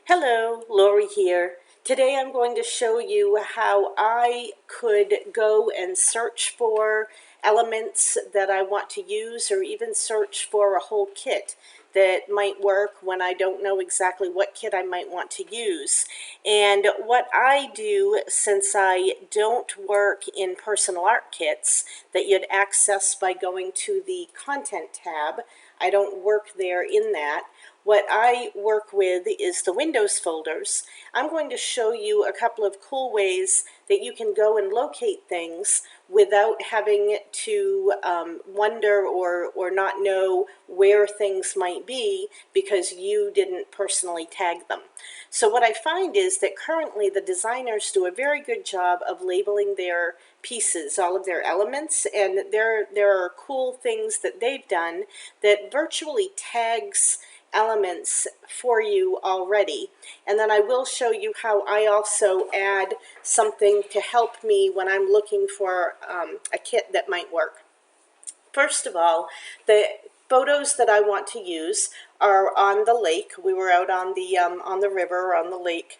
Hello, Lori here. Today I'm going to show you how I could go and search for elements that I want to use, or even search for a whole kit that might work when I don't know exactly what kit I might want to use. And what I do, since I don't work in personal art kits that you'd access by going to the content tab, I don't work there in that. What I work with is the Windows folders. I'm going to show you a couple of cool ways that you can go and locate things without having to wonder or not know where things might be because you didn't personally tag them. So what I find is that currently the designers do a very good job of labeling their pieces, all of their elements, and there are cool things that they've done that virtually tags elements for you already. And then I will show you how I also add something to help me when I'm looking for a kit that might work. First of all, the photos that I want to use are on the lake. We were out on the river, on the lake,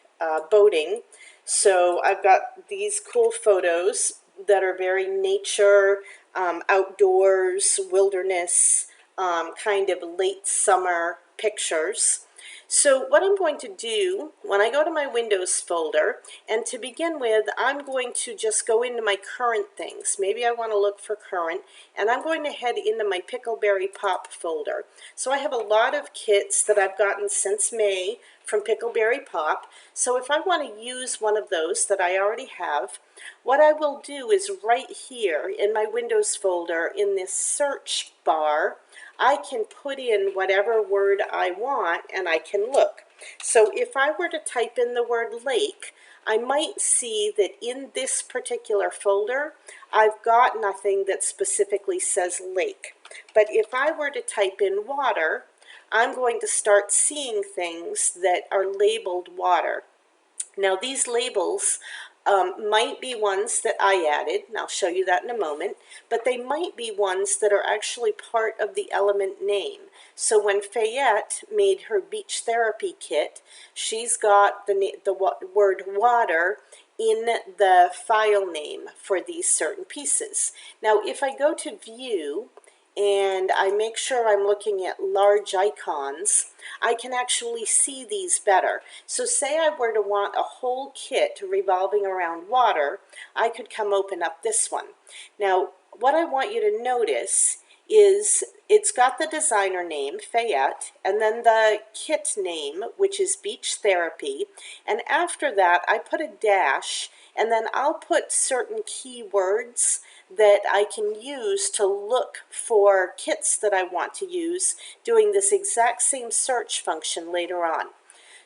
boating. So I've got these cool photos that are very nature, outdoors, wilderness, kind of late summer pictures. So what I'm going to do when I go to my Windows folder, and to begin with, I'm going to just go into my current things. Maybe I want to look for current, and I'm going to head into my Pickleberry Pop folder. So I have a lot of kits that I've gotten since May from Pickleberry Pop. So if I want to use one of those that I already have, what I will do is right here in my Windows folder in this search bar, I can put in whatever word I want and I can look. So if I were to type in the word lake, I might see that in this particular folder, I've got nothing that specifically says lake. But if I were to type in water, I'm going to start seeing things that are labeled water. Now these labels might be ones that I added, and I'll show you that in a moment, but they might be ones that are actually part of the element name. So when Fayette made her beach therapy kit, she's got the word water in the file name for these certain pieces. Now if I go to view, and I make sure I'm looking at large icons, I can actually see these better. So say I were to want a whole kit revolving around water, I could come open up this one. Now, what I want you to notice is it's got the designer name, Fayette, and then the kit name, which is Beach Therapy, and after that I put a dash, and then I'll put certain keywords that I can use to look for kits that I want to use, doing this exact same search function later on.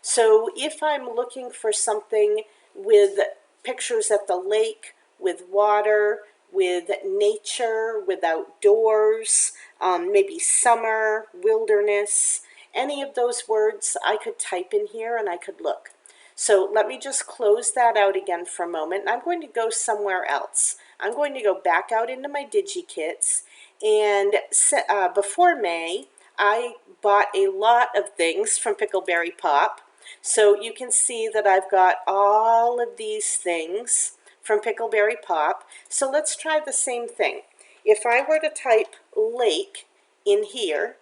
So if I'm looking for something with pictures at the lake, with water, with nature, with outdoors, maybe summer, wilderness, any of those words I could type in here and I could look. So let me just close that out again for a moment, and I'm going to go somewhere else. I'm going to go back out into my DigiKits, and before May, I bought a lot of things from Pickleberry Pop. So you can see that I've got all of these things from Pickleberry Pop. So let's try the same thing. If I were to type lake in here,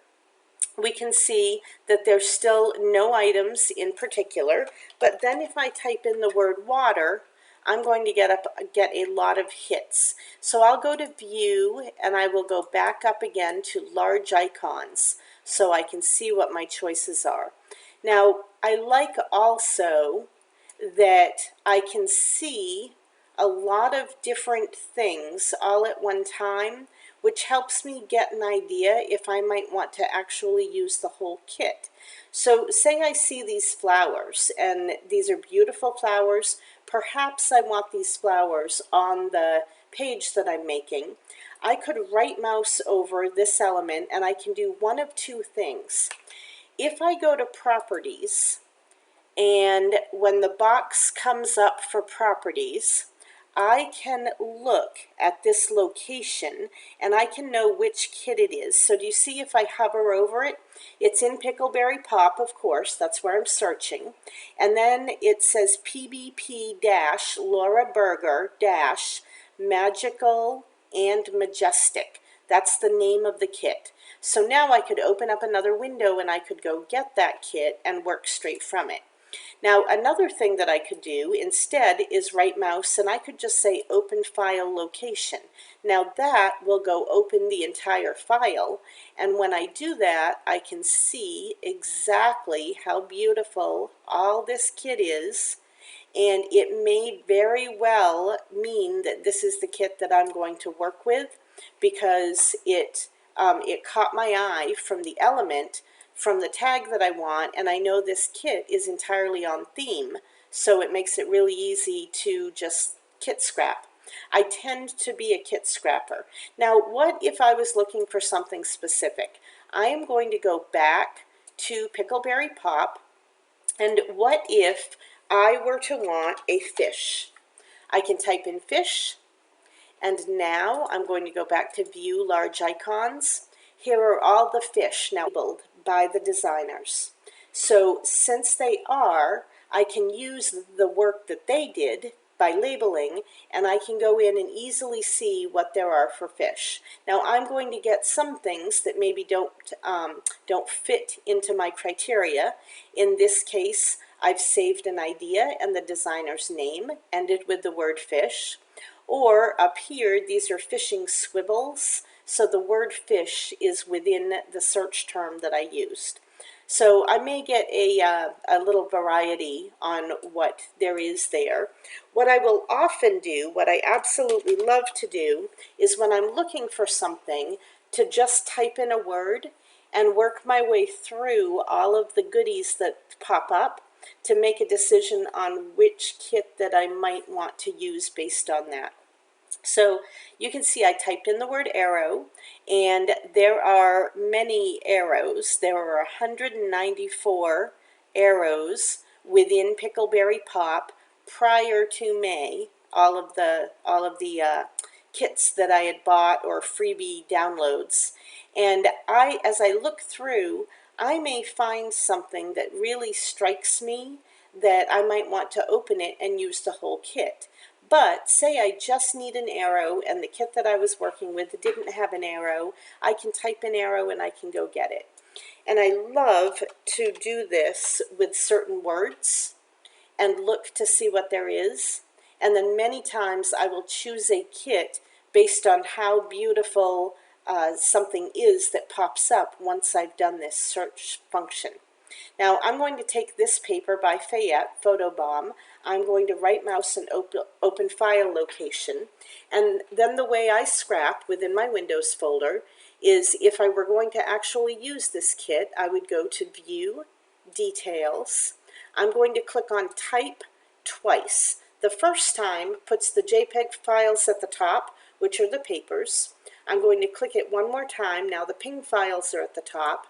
we can see that there's still no items in particular, but then if I type in the word water, I'm going to get a lot of hits. So I'll go to view and I will go back up again to large icons so I can see what my choices are. Now I like also that I can see a lot of different things all at one time, which helps me get an idea if I might want to actually use the whole kit. So say I see these flowers, and these are beautiful flowers. Perhaps I want these flowers on the page that I'm making. I could right mouse over this element and I can do one of two things. If I go to properties, and when the box comes up for properties, I can look at this location and I can know which kit it is. So do you see if I hover over it? It's in Pickleberry Pop, of course, that's where I'm searching. And then it says PBP-Laura Berger-Magical and Majestic. That's the name of the kit. So now I could open up another window and I could go get that kit and work straight from it. Now, another thing that I could do instead is right mouse and I could just say open file location. Now that will go open the entire file, and when I do that, I can see exactly how beautiful all this kit is, and it may very well mean that this is the kit that I'm going to work with, because it caught my eye from the element, from the tag that I want, and I know this kit is entirely on theme, so it makes it really easy to just kit scrap. I tend to be a kit scrapper. Now, what if I was looking for something specific? I am going to go back to Pickleberry Pop, and what if I were to want a fish? I can type in fish, and now I'm going to go back to View Large Icons. Here are all the fish now labeled by the designers. So since they are, I can use the work that they did by labeling, and I can go in and easily see what there are for fish. Now I'm going to get some things that maybe don't fit into my criteria. In this case, I've saved an idea and the designer's name, ended with the word fish. Or up here, these are fishing swivels, so the word fish is within the search term that I used. So I may get a little variety on what there is there. What I will often do, what I absolutely love to do, is when I'm looking for something, to just type in a word and work my way through all of the goodies that pop up to make a decision on which kit that I might want to use based on that. So you can see I typed in the word arrow, and there are many arrows. There are 194 arrows within Pickleberry Pop prior to May. All of the kits that I had bought or freebie downloads. And as I look through, I may find something that really strikes me that I might want to open it and use the whole kit. But say I just need an arrow and the kit that I was working with didn't have an arrow, I can type in arrow and I can go get it. And I love to do this with certain words and look to see what there is. And then many times I will choose a kit based on how beautiful something is that pops up once I've done this search function. Now I'm going to take this paper by Fayette, Photobomb. I'm going to right mouse and open file location. And then the way I scrap within my Windows folder is, if I were going to actually use this kit, I would go to View, Details. I'm going to click on Type twice. The first time puts the JPEG files at the top, which are the papers. I'm going to click it one more time. Now the PNG files are at the top.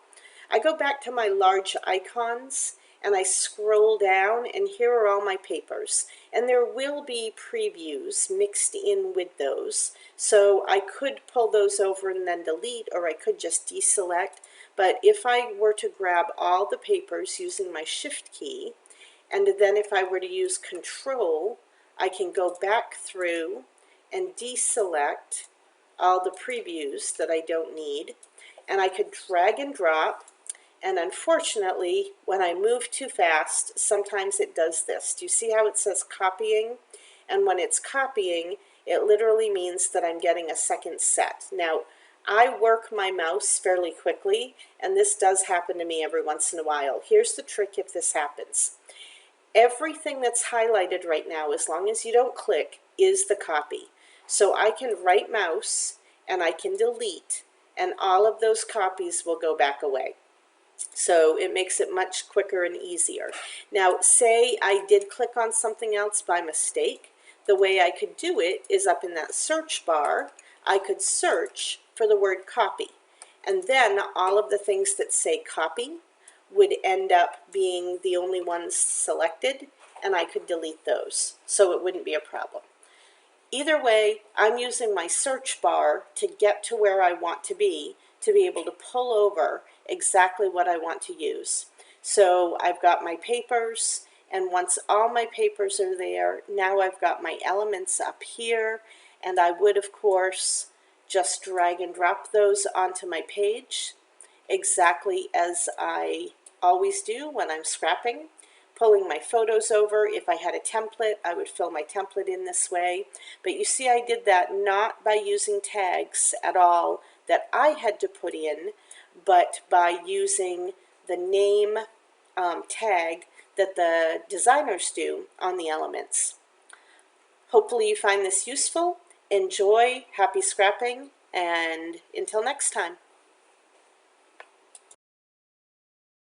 I go back to my large icons and I scroll down, and here are all my papers. And there will be previews mixed in with those. So I could pull those over and then delete, or I could just deselect. But if I were to grab all the papers using my Shift key, and then if I were to use Control, I can go back through and deselect all the previews that I don't need. And I could drag and drop. And unfortunately, when I move too fast, sometimes it does this. Do you see how it says copying? And when it's copying, it literally means that I'm getting a second set. Now, I work my mouse fairly quickly, and this does happen to me every once in a while. Here's the trick if this happens. Everything that's highlighted right now, as long as you don't click, is the copy. So I can right mouse and I can delete, and all of those copies will go back away. So it makes it much quicker and easier. Now, say I did click on something else by mistake. The way I could do it is up in that search bar, I could search for the word copy. And then all of the things that say copy would end up being the only ones selected, and I could delete those. So it wouldn't be a problem. Either way, I'm using my search bar to get to where I want to be able to pull over exactly what I want to use. So I've got my papers, and once all my papers are there, now I've got my elements up here, and I would, of course, just drag and drop those onto my page, exactly as I always do when I'm scrapping. Pulling my photos over. If I had a template, I would fill my template in this way. But you see, I did that not by using tags at all that I had to put in, but by using the name tag that the designers do on the elements. Hopefully you find this useful. Enjoy, happy scrapping, and until next time.